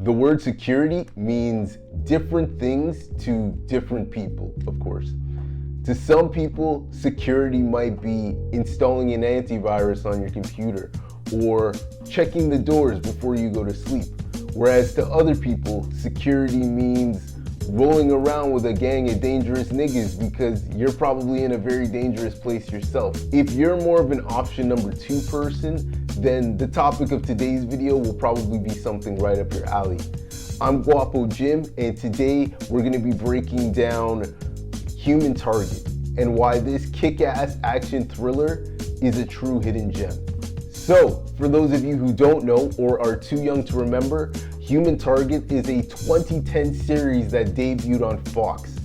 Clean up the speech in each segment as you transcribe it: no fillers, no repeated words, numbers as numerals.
The word security means different things to different people, of course. To some people, security might be installing an antivirus on your computer or checking the doors before you go to sleep. Whereas to other people, security means rolling around with a gang of dangerous niggas because you're probably in a very dangerous place yourself. If you're more of an option number 2 person, then the topic of today's video will probably be something right up your alley. I'm Guapo Jim, and today we're gonna be breaking down Human Target and why this kick-ass action thriller is a true hidden gem. So, for those of you who don't know or are too young to remember, Human Target is a 2010 series that debuted on Fox.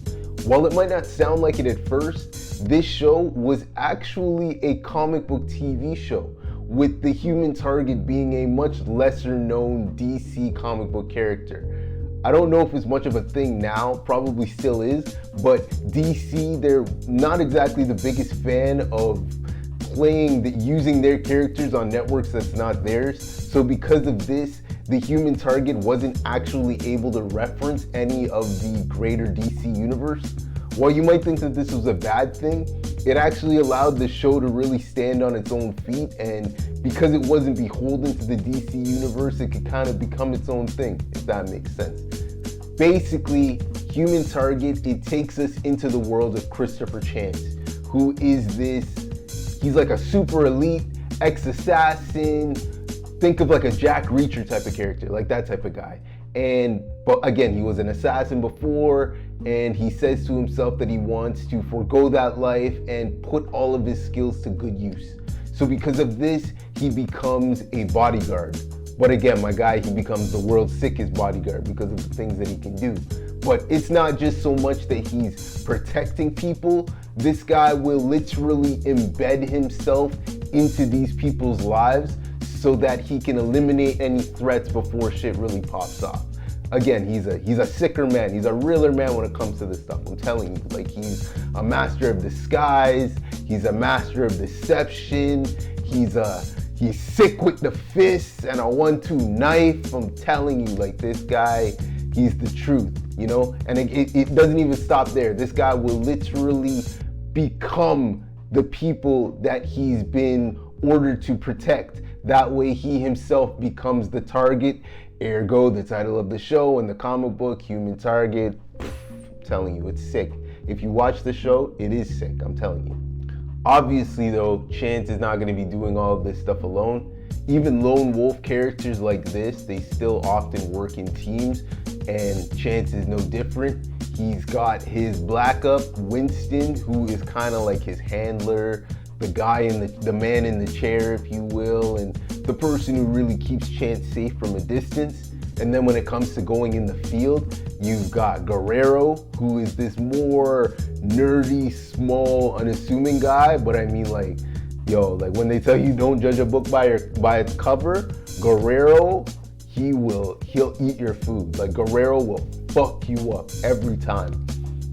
While it might not sound like it at first, this show was actually a comic book TV show, with the Human Target being a much lesser known DC comic book character. I don't know if it's much of a thing now, probably still is, but DC, they're not exactly the biggest fan of using their characters on networks that's not theirs. So because of this, the Human Target wasn't actually able to reference any of the greater DC universe. While you might think that this was a bad thing, it actually allowed the show to really stand on its own feet, and because it wasn't beholden to the DC universe, it could kind of become its own thing, if that makes sense. Basically, Human Target, it takes us into the world of Christopher Chance, who is he's like a super elite ex-assassin. Think of like a Jack Reacher type of character, like that type of guy. But again, he was an assassin before, and he says to himself that he wants to forego that life and put all of his skills to good use. So because of this, he becomes a bodyguard. But again, my guy, he becomes the world's sickest bodyguard because of the things that he can do. But it's not just so much that he's protecting people. This guy will literally embed himself into these people's lives so that he can eliminate any threats before shit really pops off. Again, he's a sicker man. He's a realer man when it comes to this stuff. I'm telling you, like, he's a master of disguise. He's a master of deception. He's sick with the fists and a 1-2 knife. I'm telling you, like, this guy, he's the truth, you know? And it doesn't even stop there. This guy will literally become the people that he's been ordered to protect. That way he himself becomes the target, ergo the title of the show and the comic book, Human Target. I'm telling you, it's sick. If you watch the show, it is sick, I'm telling you. Obviously though, Chance is not going to be doing all of this stuff alone. Even lone wolf characters like this, they still often work in teams, and Chance is no different. He's got his black up, Winston, who is kind of like his handler, the guy the man in the chair, if you will, and the person who really keeps Chance safe from a distance. And then when it comes to going in the field, you've got Guerrero, who is this more nerdy, small, unassuming guy. But I mean, like, yo, like when they tell you don't judge a book by its cover, Guerrero, he'll eat your food. Like, Guerrero will fuck you up every time.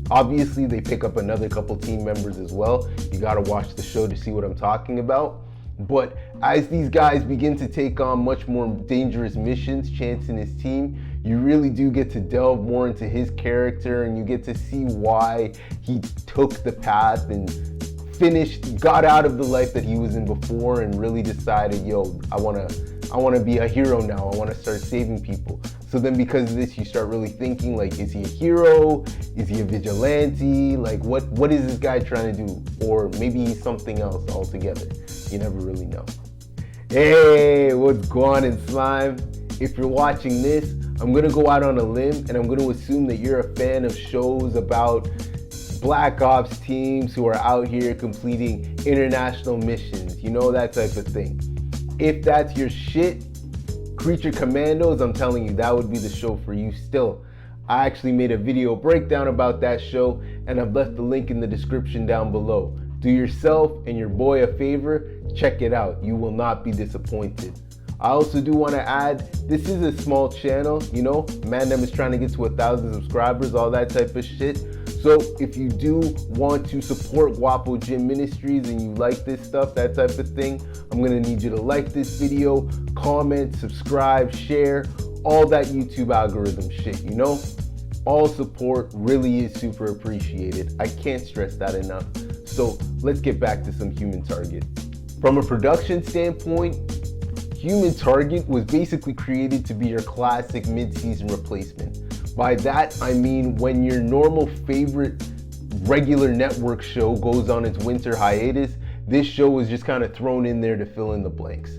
Obviously, they pick up another couple team members as well. You gotta watch the show to see what I'm talking about. But as these guys begin to take on much more dangerous missions, Chance and his team, you really do get to delve more into his character, and you get to see why he took the path and got out of the life that he was in before and really decided, yo, I wanna be a hero now. I wanna start saving people. So then because of this, you start really thinking, like, is he a hero? Is he a vigilante? Like, what is this guy trying to do? Or maybe he's something else altogether. You never really know. Hey, what's going on, slime? If you're watching this, I'm gonna go out on a limb and I'm gonna assume that you're a fan of shows about Black Ops teams who are out here completing international missions, you know, that type of thing. If that's your shit, Creature Commandos, I'm telling you, that would be the show for you still. I actually made a video breakdown about that show, and I've left the link in the description down below. Do yourself and your boy a favor, check it out. You will not be disappointed. I also do want to add, this is a small channel, you know, Mandem is trying to get to 1,000 subscribers, all that type of shit. So if you do want to support Guapo Jim Ministries and you like this stuff, that type of thing, I'm gonna need you to like this video, comment, subscribe, share, all that YouTube algorithm shit, you know? All support really is super appreciated. I can't stress that enough. So let's get back to some Human Target. From a production standpoint, Human Target was basically created to be your classic mid-season replacement. By that, I mean when your normal favorite regular network show goes on its winter hiatus, this show is just kind of thrown in there to fill in the blanks.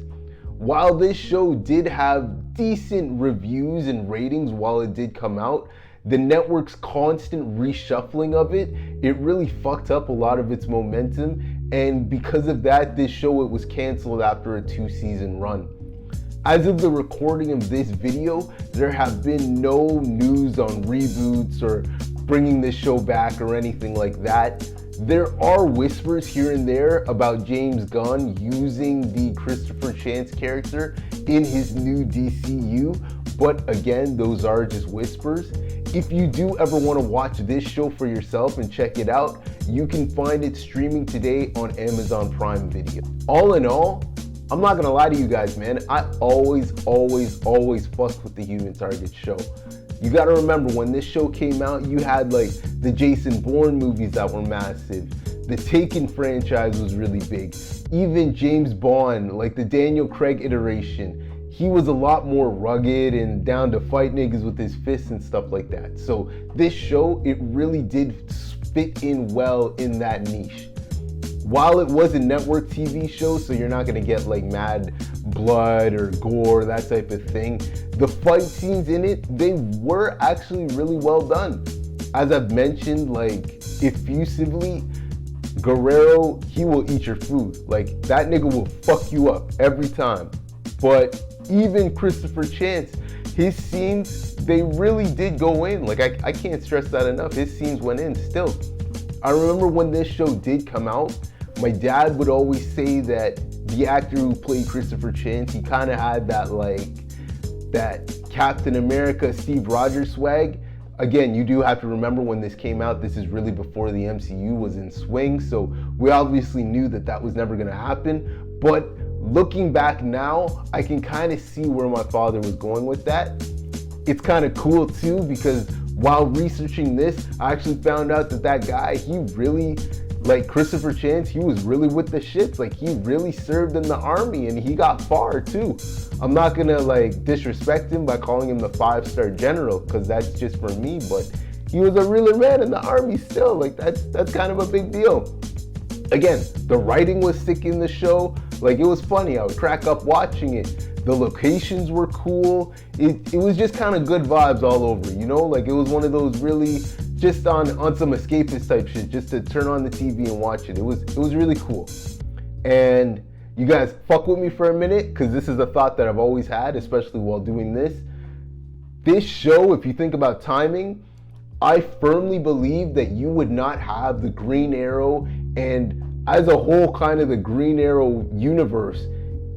While this show did have decent reviews and ratings while it did come out, the network's constant reshuffling of it really fucked up a lot of its momentum, and because of that, this show was canceled after a 2-season run. As of the recording of this video, there have been no news on reboots or bringing this show back or anything like that. There are whispers here and there about James Gunn using the Christopher Chance character in his new DCU, but again, those are just whispers. If you do ever want to watch this show for yourself and check it out, you can find it streaming today on Amazon Prime Video. All in all, I'm not gonna lie to you guys, man, I always fucked with the Human Target show. You gotta remember, when this show came out, you had like the Jason Bourne movies that were massive. The Taken franchise was really big. Even James Bond, like the Daniel Craig iteration, he was a lot more rugged and down to fight niggas with his fists and stuff like that. So this show, it really did fit in well in that niche. While it was a network TV show, so you're not gonna get like mad blood or gore, that type of thing, the fight scenes in it, they were actually really well done. As I've mentioned, like effusively, Guerrero, he will eat your food. Like that nigga will fuck you up every time. But even Christopher Chance, his scenes, they really did go in. Like I can't stress that enough. His scenes went in still. I remember when this show did come out, my dad would always say that the actor who played Christopher Chance, he kind of had that Captain America Steve Rogers swag. Again, you do have to remember when this came out, this is really before the MCU was in swing, so we obviously knew that that was never gonna happen. But looking back now, I can kind of see where my father was going with that. It's kind of cool too, because while researching this, I actually found out that that guy, he really, like Christopher Chance, he was really with the shits. Like he really served in the army and he got far too. I'm not gonna like disrespect him by calling him the 5-star general, because that's just for me, but he was a realer man in the army still. Like that's kind of a big deal. Again, the writing was sick in the show. Like it was funny, I would crack up watching it. The locations were cool. It was just kind of good vibes all over, you know? Like it was one of those really just on some escapist type shit, just to turn on the TV and watch it. It was really cool. And you guys fuck with me for a minute, because this is a thought that I've always had, especially while doing this. This show, if you think about timing, I firmly believe that you would not have the Green Arrow and as a whole kind of the Green Arrow universe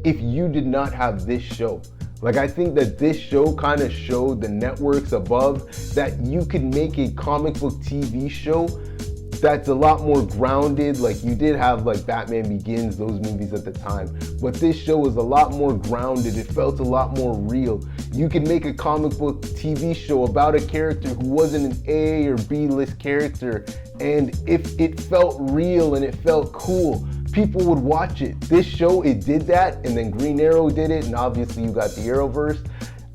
if you did not have this show. Like I think that this show kind of showed the networks above that you could make a comic book TV show that's a lot more grounded. Like you did have like Batman Begins, those movies at the time, but this show was a lot more grounded. It felt a lot more real. You could make a comic book TV show about a character who wasn't an A or B list character, and if it felt real and it felt cool, people would watch it. This show, it did that, and then Green Arrow did it, and obviously you got the Arrowverse.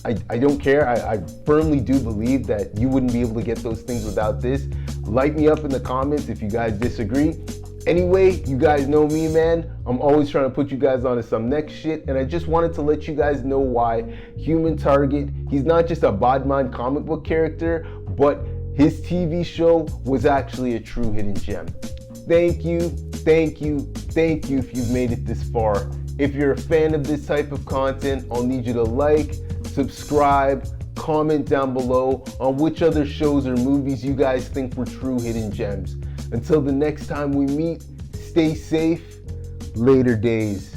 I don't care. I firmly do believe that you wouldn't be able to get those things without this. Light me up in the comments if you guys disagree. Anyway, you guys know me, man. I'm always trying to put you guys onto some next shit, and I just wanted to let you guys know why Human Target, he's not just a Bodman comic book character, but his TV show was actually a true hidden gem. Thank you if you've made it this far. If you're a fan of this type of content, I'll need you to like, subscribe, comment down below on which other shows or movies you guys think were true hidden gems. Until the next time we meet, stay safe. Later days.